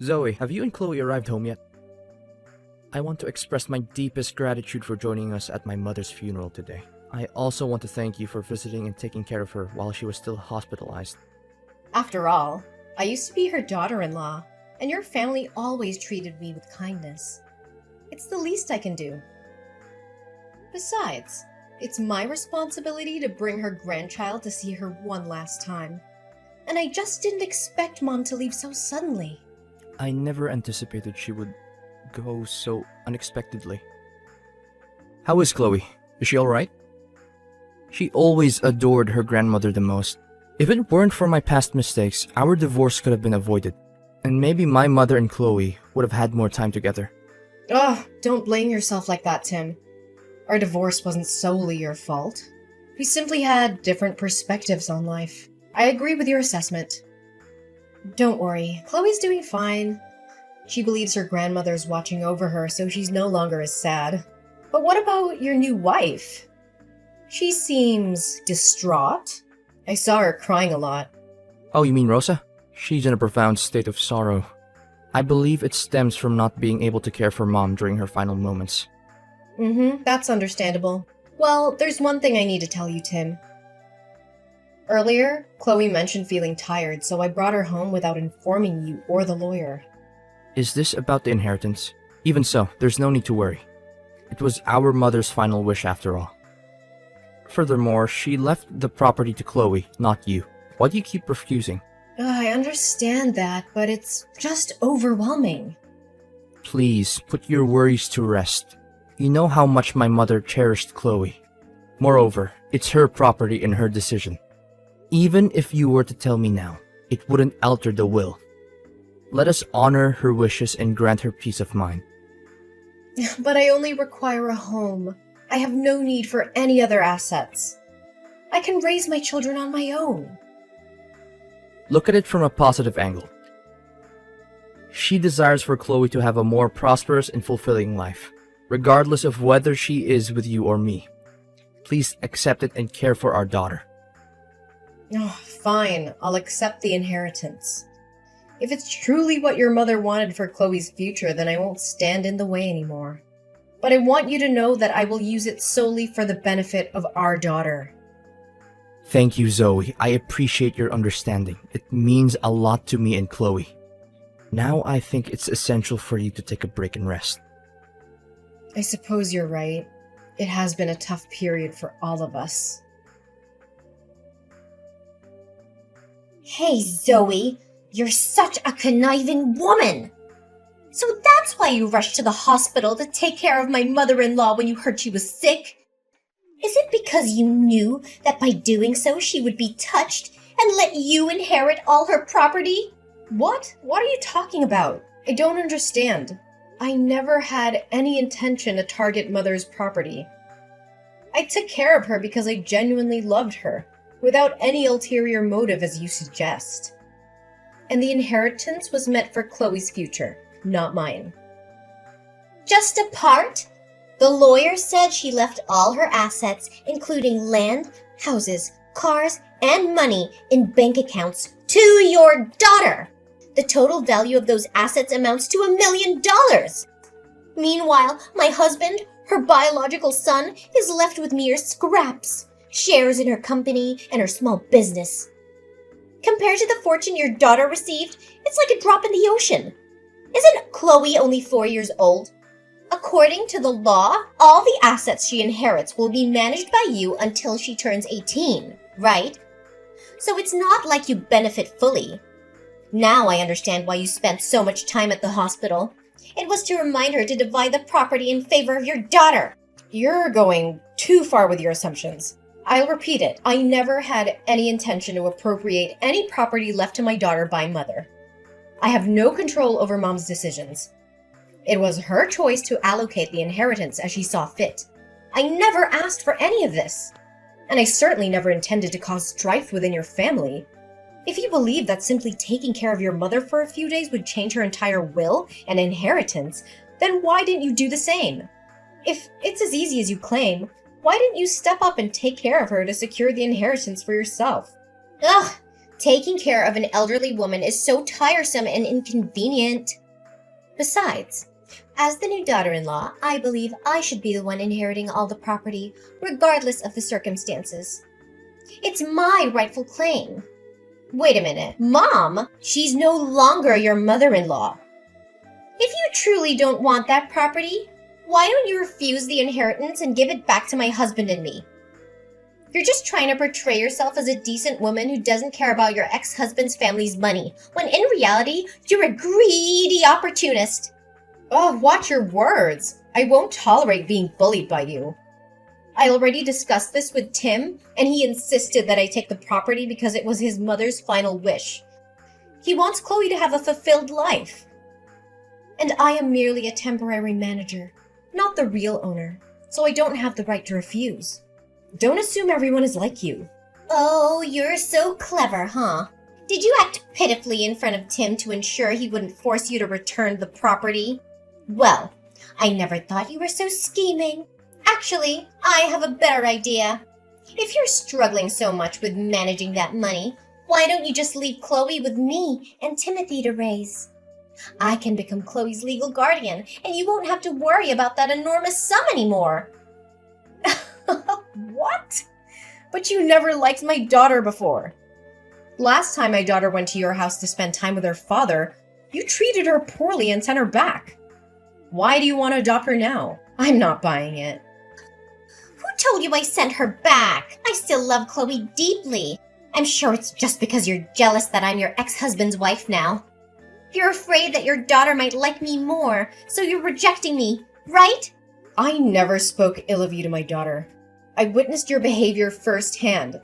Zoe, have you and Chloe arrived home yet? I want to express my deepest gratitude for joining us at my mother's funeral today. I also want to thank you for visiting and taking care of her while she was still hospitalized. After all, I used to be her daughter-in-law, and your family always treated me with kindness. It's the least I can do. Besides, it's my responsibility to bring her grandchild to see her one last time. And I just didn't expect Mom to leave so suddenly. I never anticipated she would go so unexpectedly. How is Chloe? Is she alright? She always adored her grandmother the most. If it weren't for my past mistakes, our divorce could have been avoided. And maybe my mother and Chloe would have had more time together. Ugh, don't blame yourself like that, Tim. Our divorce wasn't solely your fault. We simply had different perspectives on life. I agree with your assessment. Don't worry, Chloe's doing fine. She believes her grandmother's watching over her, so she's no longer as sad. But what about your new wife? She seems distraught. I saw her crying a lot. Oh, you mean Rosa? She's in a profound state of sorrow. I believe it stems from not being able to care for Mom during her final moments. That's understandable. Well, there's one thing I need to tell you, Tim. Earlier, Chloe mentioned feeling tired, so I brought her home without informing you or the lawyer. Is this about the inheritance? Even so, there's no need to worry. It was our mother's final wish after all. Furthermore, she left the property to Chloe, not you. Why do you keep refusing? I understand that, but it's just overwhelming. Please, put your worries to rest. You know how much my mother cherished Chloe. Moreover, it's her property and her decision. Even if you were to tell me now, it wouldn't alter the will. Let us honor her wishes and grant her peace of mind. But I only require a home. I have no need for any other assets. I can raise my children on my own. Look at it from a positive angle. She desires for Chloe to have a more prosperous and fulfilling life, regardless of whether she is with you or me. Please accept it and care for our daughter. Oh, fine, I'll accept the inheritance. If it's truly what your mother wanted for Chloe's future, then I won't stand in the way anymore. But I want you to know that I will use it solely for the benefit of our daughter. Thank you, Zoe. I appreciate your understanding. It means a lot to me and Chloe. Now I think it's essential for you to take a break and rest. I suppose you're right. It has been a tough period for all of us. Hey, Zoe, you're such a conniving woman! So that's why you rushed to the hospital to take care of my mother-in-law when you heard she was sick? Is it because you knew that by doing so she would be touched and let you inherit all her property? What? What are you talking about? I don't understand. I never had any intention to target Mother's property. I took care of her because I genuinely loved her, without any ulterior motive as you suggest. And the inheritance was meant for Chloe's future, not mine. Just a part? The lawyer said she left all her assets, including land, houses, cars, and money in bank accounts to your daughter. The total value of those assets amounts to $1 million. Meanwhile, my husband, her biological son, is left with mere scraps, shares in her company and her small business. Compared to the fortune your daughter received, it's like a drop in the ocean. Isn't Chloe only 4 years old? According to the law, all the assets she inherits will be managed by you until she turns 18, right? So it's not like you benefit fully. Now I understand why you spent so much time at the hospital. It was to remind her to divide the property in favor of your daughter. You're going too far with your assumptions. I'll repeat it. I never had any intention to appropriate any property left to my daughter by Mother. I have no control over Mom's decisions. It was her choice to allocate the inheritance as she saw fit. I never asked for any of this. And I certainly never intended to cause strife within your family. If you believe that simply taking care of your mother for a few days would change her entire will and inheritance, then why didn't you do the same? If it's as easy as you claim, why didn't you step up and take care of her to secure the inheritance for yourself? Ugh, Taking care of an elderly woman is so tiresome and inconvenient. Besides, as the new daughter-in-law, I believe I should be the one inheriting all the property, regardless of the circumstances. It's my rightful claim. Wait a minute, Mom, she's no longer your mother-in-law. If you truly don't want that property, why don't you refuse the inheritance and give it back to my husband and me? You're just trying to portray yourself as a decent woman who doesn't care about your ex-husband's family's money, when in reality, you're a greedy opportunist. Oh, watch your words. I won't tolerate being bullied by you. I already discussed this with Tim, and he insisted that I take the property because it was his mother's final wish. He wants Chloe to have a fulfilled life. And I am merely a temporary manager, not the real owner, so I don't have the right to refuse. Don't assume everyone is like you. Oh, you're so clever, huh? Did you act pitifully in front of Tim to ensure he wouldn't force you to return the property? Well, I never thought you were so scheming. Actually, I have a better idea. If you're struggling so much with managing that money, why don't you just leave Chloe with me and Timothy to raise? I can become Chloe's legal guardian, and you won't have to worry about that enormous sum anymore. What? But you never liked my daughter before. Last time my daughter went to your house to spend time with her father, you treated her poorly and sent her back. Why do you want to adopt her now? I'm not buying it. Who told you I sent her back? I still love Chloe deeply. I'm sure it's just because you're jealous that I'm your ex-husband's wife now. You're afraid that your daughter might like me more, so you're rejecting me, right? I never spoke ill of you to my daughter. I witnessed your behavior firsthand.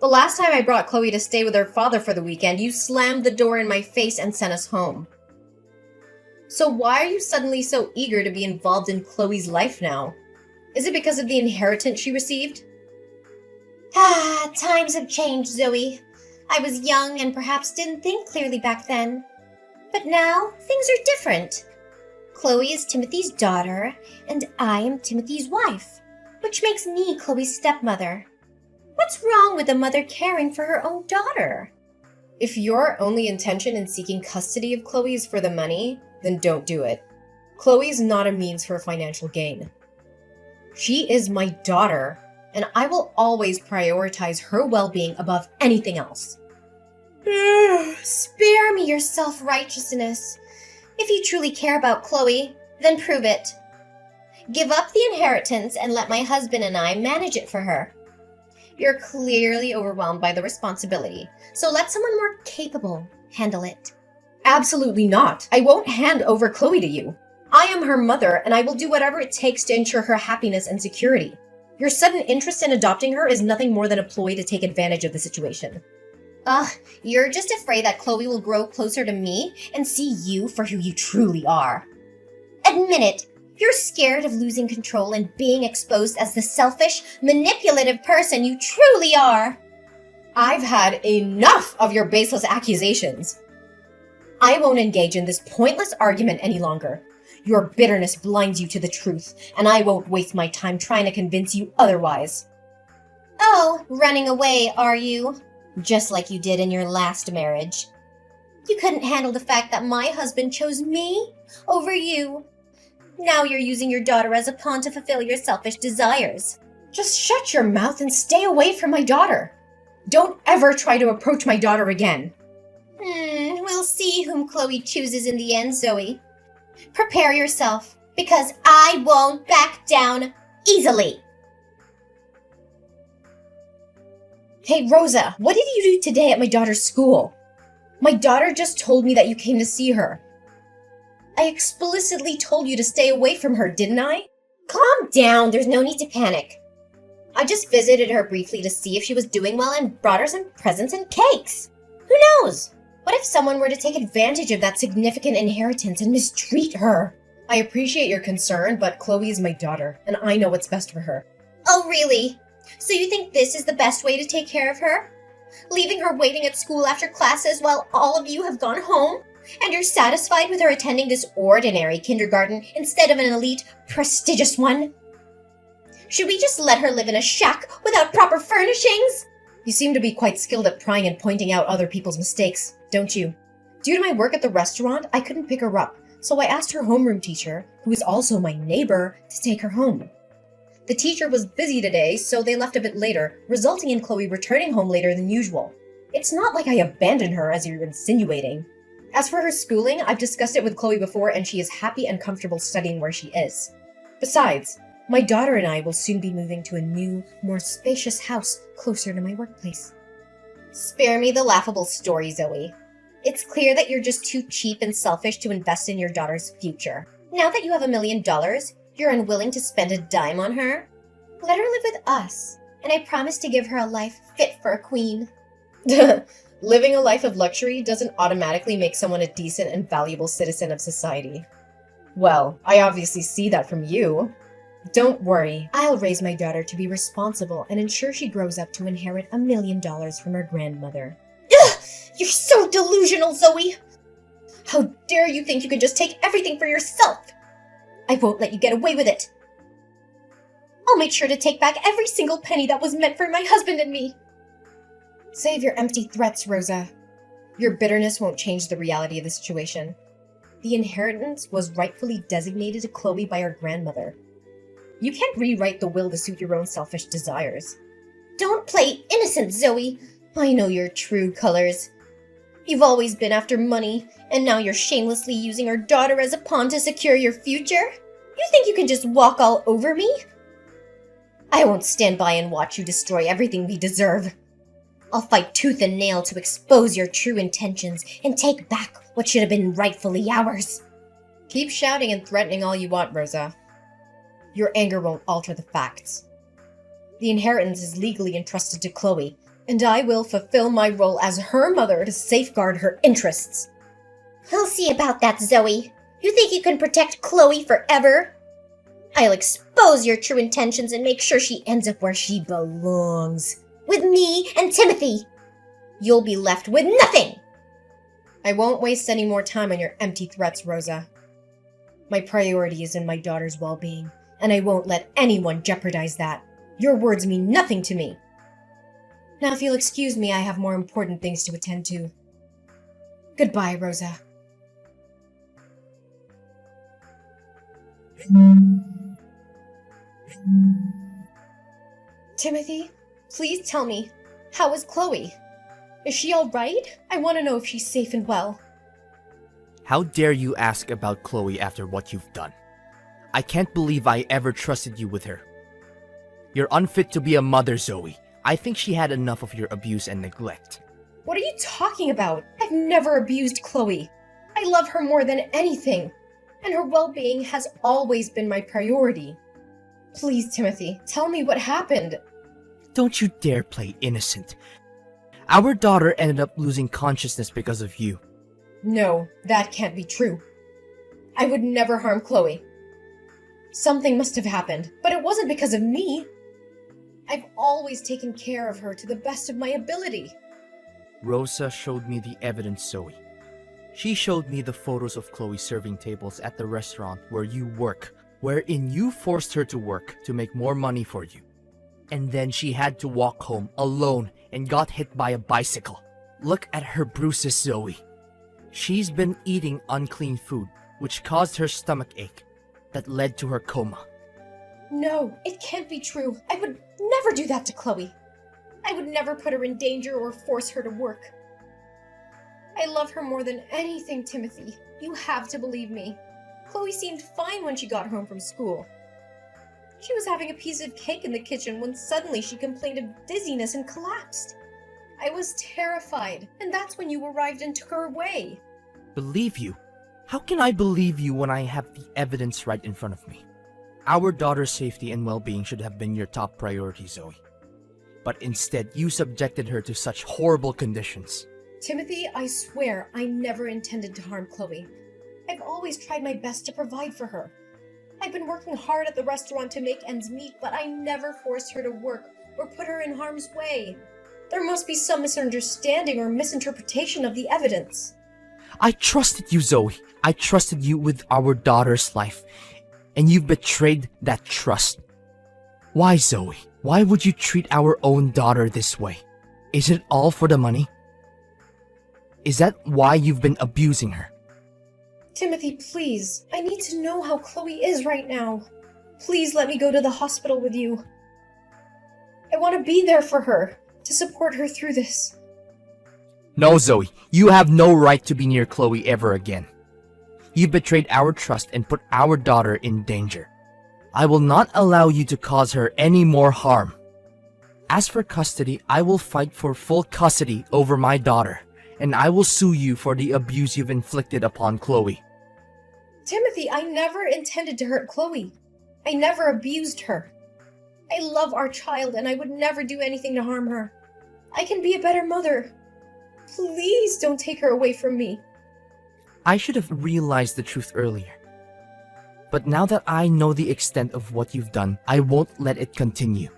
The last time I brought Chloe to stay with her father for the weekend, you slammed the door in my face and sent us home. So why are you suddenly so eager to be involved in Chloe's life now? Is it because of the inheritance she received? Times have changed, Zoe. I was young and perhaps didn't think clearly back then. But now, things are different. Chloe is Timothy's daughter, and I am Timothy's wife, which makes me Chloe's stepmother. What's wrong with a mother caring for her own daughter? If your only intention in seeking custody of Chloe is for the money, then don't do it. Chloe is not a means for financial gain. She is my daughter, and I will always prioritize her well-being above anything else. Spare me your self-righteousness. If you truly care about Chloe, then prove it. Give up the inheritance and let my husband and I manage it for her. You're clearly overwhelmed by the responsibility, so let someone more capable handle it. Absolutely not. I won't hand over Chloe to you. I am her mother, and I will do whatever it takes to ensure her happiness and security. Your sudden interest in adopting her is nothing more than a ploy to take advantage of the situation. You're just afraid that Chloe will grow closer to me and see you for who you truly are. Admit it. You're scared of losing control and being exposed as the selfish, manipulative person you truly are. I've had enough of your baseless accusations. I won't engage in this pointless argument any longer. Your bitterness blinds you to the truth, and I won't waste my time trying to convince you otherwise. Oh, running away, are you? Just like you did in your last marriage. You couldn't handle the fact that my husband chose me over you. Now you're using your daughter as a pawn to fulfill your selfish desires. Just shut your mouth and stay away from my daughter. Don't ever try to approach my daughter again. We'll see whom Chloe chooses in the end, Zoe. Prepare yourself, because I won't back down easily. Hey, Rosa, what did you do today at my daughter's school? My daughter just told me that you came to see her. I explicitly told you to stay away from her, didn't I? Calm down, there's no need to panic. I just visited her briefly to see if she was doing well and brought her some presents and cakes. Who knows? What if someone were to take advantage of that significant inheritance and mistreat her? I appreciate your concern, but Chloe is my daughter, and I know what's best for her. Oh, really? So you think this is the best way to take care of her? Leaving her waiting at school after classes while all of you have gone home? And you're satisfied with her attending this ordinary kindergarten instead of an elite, prestigious one? Should we just let her live in a shack without proper furnishings? You seem to be quite skilled at prying and pointing out other people's mistakes, don't you? Due to my work at the restaurant, I couldn't pick her up, so I asked her homeroom teacher, who is also my neighbor, to take her home. The teacher was busy today, so they left a bit later, resulting in Chloe returning home later than usual. It's not like I abandoned her, as you're insinuating. As for her schooling, I've discussed it with Chloe before, and she is happy and comfortable studying where she is. Besides, my daughter and I will soon be moving to a new, more spacious house closer to my workplace. Spare me the laughable story, Zoe. It's clear that you're just too cheap and selfish to invest in your daughter's future. Now that you have $1 million, you're unwilling to spend a dime on her? Let her live with us, and I promise to give her a life fit for a queen. Living a life of luxury doesn't automatically make someone a decent and valuable citizen of society. Well, I obviously see that from you. Don't worry, I'll raise my daughter to be responsible and ensure she grows up to inherit $1 million from her grandmother. Ugh! You're so delusional, Zoe! How dare you think you can just take everything for yourself? I won't let you get away with it. I'll make sure to take back every single penny that was meant for my husband and me. Save your empty threats, Rosa. Your bitterness won't change the reality of the situation. The inheritance was rightfully designated to Chloe by her grandmother. You can't rewrite the will to suit your own selfish desires. Don't play innocent, Zoe. I know your true colors. You've always been after money, and now you're shamelessly using our daughter as a pawn to secure your future? You think you can just walk all over me? I won't stand by and watch you destroy everything we deserve. I'll fight tooth and nail to expose your true intentions and take back what should have been rightfully ours. Keep shouting and threatening all you want, Rosa. Your anger won't alter the facts. The inheritance is legally entrusted to Chloe, and I will fulfill my role as her mother to safeguard her interests. I'll see about that, Zoe. You think you can protect Chloe forever? I'll expose your true intentions and make sure she ends up where she belongs. With me and Timothy. You'll be left with nothing! I won't waste any more time on your empty threats, Rosa. My priority is in my daughter's well-being, and I won't let anyone jeopardize that. Your words mean nothing to me. Now, if you'll excuse me, I have more important things to attend to. Goodbye, Rosa. Timothy, please tell me, how is Chloe? Is she all right? I want to know if she's safe and well. How dare you ask about Chloe after what you've done? I can't believe I ever trusted you with her. You're unfit to be a mother, Zoe. I think she had enough of your abuse and neglect. What are you talking about? I've never abused Chloe. I love her more than anything, and her well-being has always been my priority. Please, Timothy, tell me what happened. Don't you dare play innocent. Our daughter ended up losing consciousness because of you. No, that can't be true. I would never harm Chloe. Something must have happened, but it wasn't because of me. I've always taken care of her to the best of my ability. Rosa showed me the evidence, Zoe. She showed me the photos of Chloe serving tables at the restaurant where you work, wherein you forced her to work to make more money for you. And then she had to walk home alone and got hit by a bicycle. Look at her bruises, Zoe. She's been eating unclean food, which caused her stomach ache that led to her coma. No, it can't be true. I would never do that to Chloe. I would never put her in danger or force her to work. I love her more than anything, Timothy. You have to believe me. Chloe seemed fine when she got home from school. She was having a piece of cake in the kitchen when suddenly she complained of dizziness and collapsed. I was terrified, and that's when you arrived and took her away. Believe you? How can I believe you when I have the evidence right in front of me? Our daughter's safety and well-being should have been your top priority, Zoe. But instead, you subjected her to such horrible conditions. Timothy, I swear I never intended to harm Chloe. I've always tried my best to provide for her. I've been working hard at the restaurant to make ends meet, but I never forced her to work or put her in harm's way. There must be some misunderstanding or misinterpretation of the evidence. I trusted you, Zoe. I trusted you with our daughter's life, and you've betrayed that trust. Why, Zoe? Why would you treat our own daughter this way? Is it all for the money? Is that why you've been abusing her? Timothy, please. I need to know how Chloe is right now. Please let me go to the hospital with you. I want to be there for her, to support her through this. No, Zoe, you have no right to be near Chloe ever again. You betrayed our trust and put our daughter in danger. I will not allow you to cause her any more harm. As for custody, I will fight for full custody over my daughter, and I will sue you for the abuse you've inflicted upon Chloe. Timothy, I never intended to hurt Chloe. I never abused her. I love our child and I would never do anything to harm her. I can be a better mother. Please don't take her away from me. I should have realized the truth earlier. But now that I know the extent of what you've done, I won't let it continue.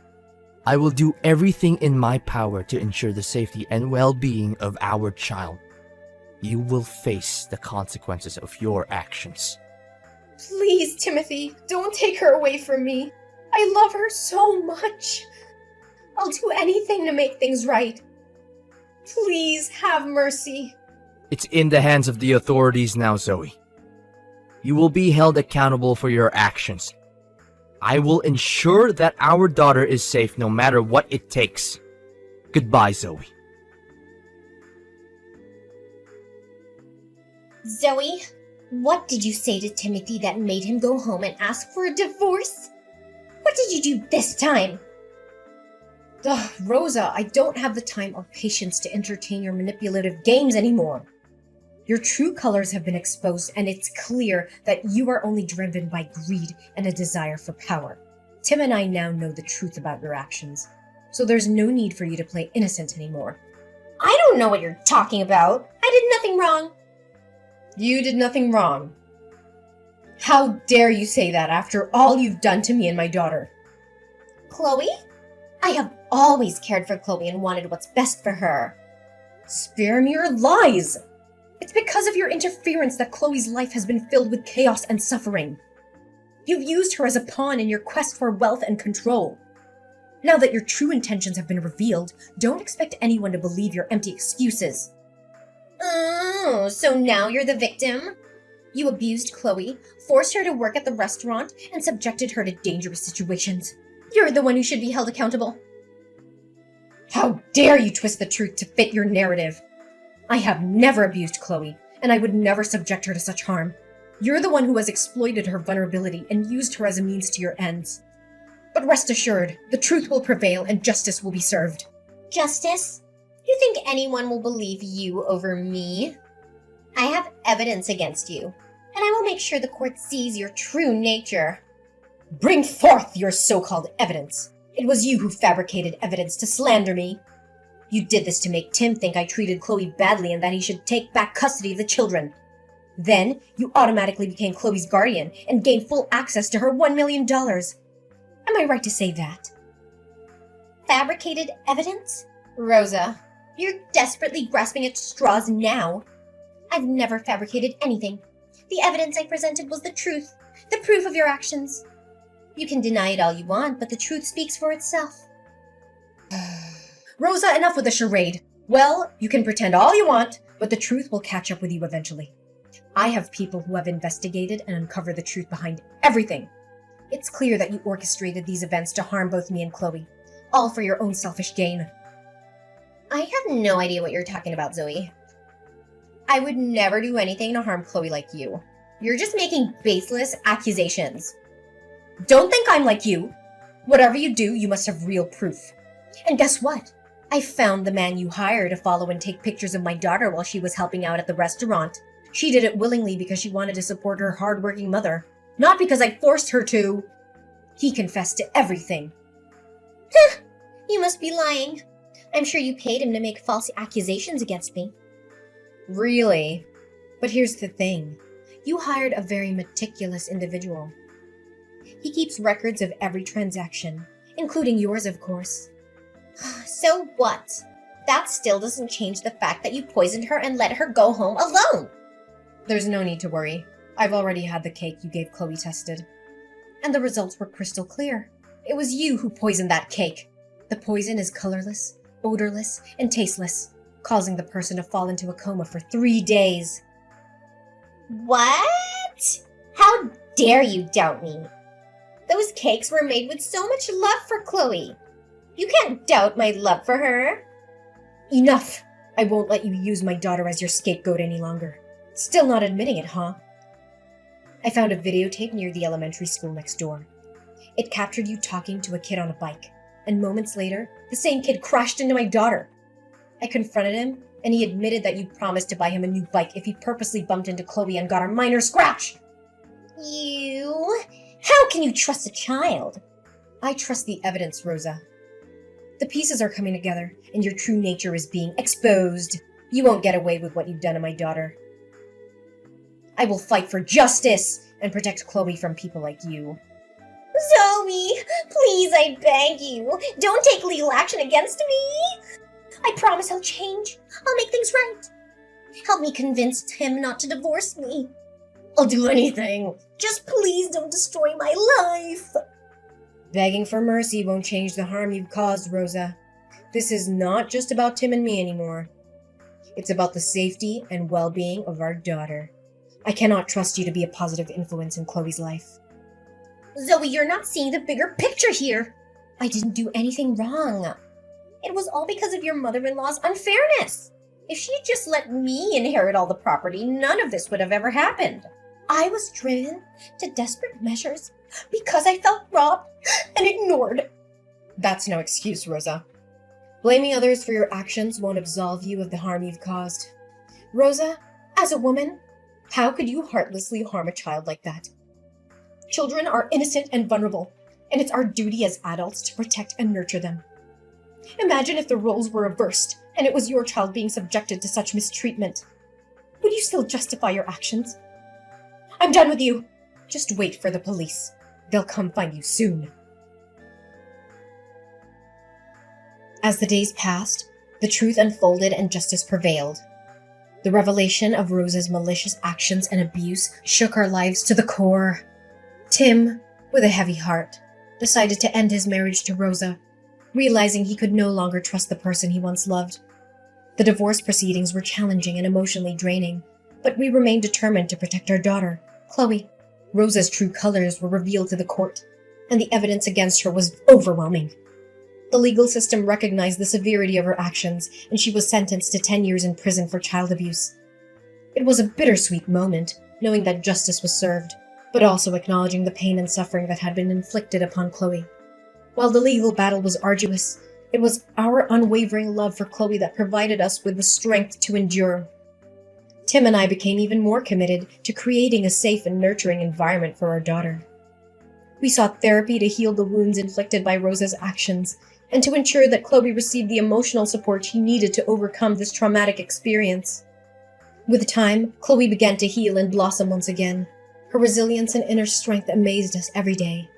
I will do everything in my power to ensure the safety and well-being of our child. You will face the consequences of your actions. Please, Timothy, don't take her away from me. I love her so much. I'll do anything to make things right. Please have mercy. It's in the hands of the authorities now, Zoe. You will be held accountable for your actions. I will ensure that our daughter is safe no matter what it takes. Goodbye, Zoe. Zoe, what did you say to Timothy that made him go home and ask for a divorce? What did you do this time? Ugh, Rosa, I don't have the time or patience to entertain your manipulative games anymore. Your true colors have been exposed, and it's clear that you are only driven by greed and a desire for power. Tim and I now know the truth about your actions, so there's no need for you to play innocent anymore. I don't know what you're talking about. I did nothing wrong. You did nothing wrong. How dare you say that after all you've done to me and my daughter? Chloe? I have always cared for Chloe and wanted what's best for her. Spare me your lies! It's because of your interference that Chloe's life has been filled with chaos and suffering. You've used her as a pawn in your quest for wealth and control. Now that your true intentions have been revealed, don't expect anyone to believe your empty excuses. Oh, so now you're the victim? You abused Chloe, forced her to work at the restaurant, and subjected her to dangerous situations. You're the one who should be held accountable. How dare you twist the truth to fit your narrative? I have never abused Chloe, and I would never subject her to such harm. You're the one who has exploited her vulnerability and used her as a means to your ends. But rest assured, the truth will prevail and justice will be served. Justice? You think anyone will believe you over me? I have evidence against you, and I will make sure the court sees your true nature. Bring forth your so-called evidence. It was you who fabricated evidence to slander me. You did this to make Tim think I treated Chloe badly and that he should take back custody of the children. Then, you automatically became Chloe's guardian and gained full access to her $1 million. Am I right to say that? Fabricated evidence? Rosa, you're desperately grasping at straws now. I've never fabricated anything. The evidence I presented was the truth, the proof of your actions. You can deny it all you want, but the truth speaks for itself. Rosa, enough with the charade. Well, you can pretend all you want, but the truth will catch up with you eventually. I have people who have investigated and uncovered the truth behind everything. It's clear that you orchestrated these events to harm both me and Chloe, all for your own selfish gain. I have no idea what you're talking about, Zoe. I would never do anything to harm Chloe like you. You're just making baseless accusations. Don't think I'm like you. Whatever you do, you must have real proof. And guess what? I found the man you hired to follow and take pictures of my daughter while she was helping out at the restaurant. She did it willingly because she wanted to support her hardworking mother, not because I forced her to. He confessed to everything. You must be lying. I'm sure you paid him to make false accusations against me. Really? But here's the thing. You hired a very meticulous individual. He keeps records of every transaction, including yours, of course. So what? That still doesn't change the fact that you poisoned her and let her go home alone. There's no need to worry. I've already had the cake you gave Chloe tested. And the results were crystal clear. It was you who poisoned that cake. The poison is colorless, odorless and tasteless, causing the person to fall into a coma for 3 days. What? How dare you doubt me? Those cakes were made with so much love for Chloe. You can't doubt my love for her. Enough! I won't let you use my daughter as your scapegoat any longer. Still not admitting it, huh? I found a videotape near the elementary school next door. It captured you talking to a kid on a bike, and moments later, the same kid crashed into my daughter. I confronted him, and he admitted that you promised to buy him a new bike if he purposely bumped into Chloe and got a minor scratch. You? How can you trust a child? I trust the evidence, Rosa. The pieces are coming together, and your true nature is being exposed. You won't get away with what you've done to my daughter. I will fight for justice and protect Chloe from people like you. Zoe, please, I beg you, don't take legal action against me. I promise I'll change. I'll make things right. Help me convince Tim not to divorce me. I'll do anything. Just please don't destroy my life. Begging for mercy won't change the harm you've caused, Rosa. This is not just about Tim and me anymore. It's about the safety and well-being of our daughter. I cannot trust you to be a positive influence in Chloe's life. Zoe, you're not seeing the bigger picture here. I didn't do anything wrong. It was all because of your mother-in-law's unfairness. If she had just let me inherit all the property, none of this would have ever happened. I was driven to desperate measures because I felt robbed and ignored. That's no excuse, Rosa. Blaming others for your actions won't absolve you of the harm you've caused. Rosa, as a woman, how could you heartlessly harm a child like that? Children are innocent and vulnerable, and it's our duty as adults to protect and nurture them. Imagine if the roles were reversed and it was your child being subjected to such mistreatment. Would you still justify your actions? I'm done with you. Just wait for the police. They'll come find you soon. As the days passed, the truth unfolded and justice prevailed. The revelation of Rosa's malicious actions and abuse shook our lives to the core. Tim, with a heavy heart, decided to end his marriage to Rosa, realizing he could no longer trust the person he once loved. The divorce proceedings were challenging and emotionally draining, but we remained determined to protect our daughter, Chloe. Rosa's true colors were revealed to the court, and the evidence against her was overwhelming. The legal system recognized the severity of her actions, and she was sentenced to 10 years in prison for child abuse. It was a bittersweet moment, knowing that justice was served, but also acknowledging the pain and suffering that had been inflicted upon Chloe. While the legal battle was arduous, it was our unwavering love for Chloe that provided us with the strength to endure. Tim and I became even more committed to creating a safe and nurturing environment for our daughter. We sought therapy to heal the wounds inflicted by Rosa's actions and to ensure that Chloe received the emotional support she needed to overcome this traumatic experience. With time, Chloe began to heal and blossom once again. Her resilience and inner strength amazed us every day.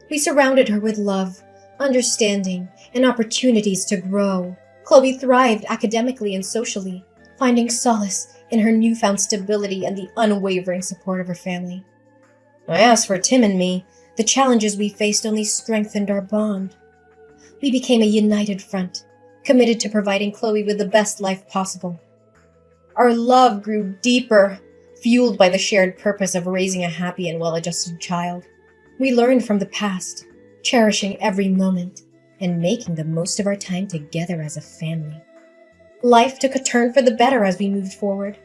We surrounded her with love, understanding, and opportunities to grow. Chloe thrived academically and socially, finding solace in her newfound stability and the unwavering support of her family. As for Tim and me, the challenges we faced only strengthened our bond. We became a united front, committed to providing Chloe with the best life possible. Our love grew deeper, fueled by the shared purpose of raising a happy and well-adjusted child. We learned from the past, cherishing every moment, and making the most of our time together as a family. Life took a turn for the better as we moved forward.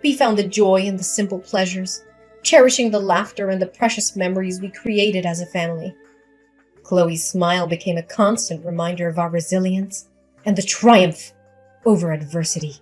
We found the joy in the simple pleasures, cherishing the laughter and the precious memories we created as a family. Chloe's smile became a constant reminder of our resilience and the triumph over adversity.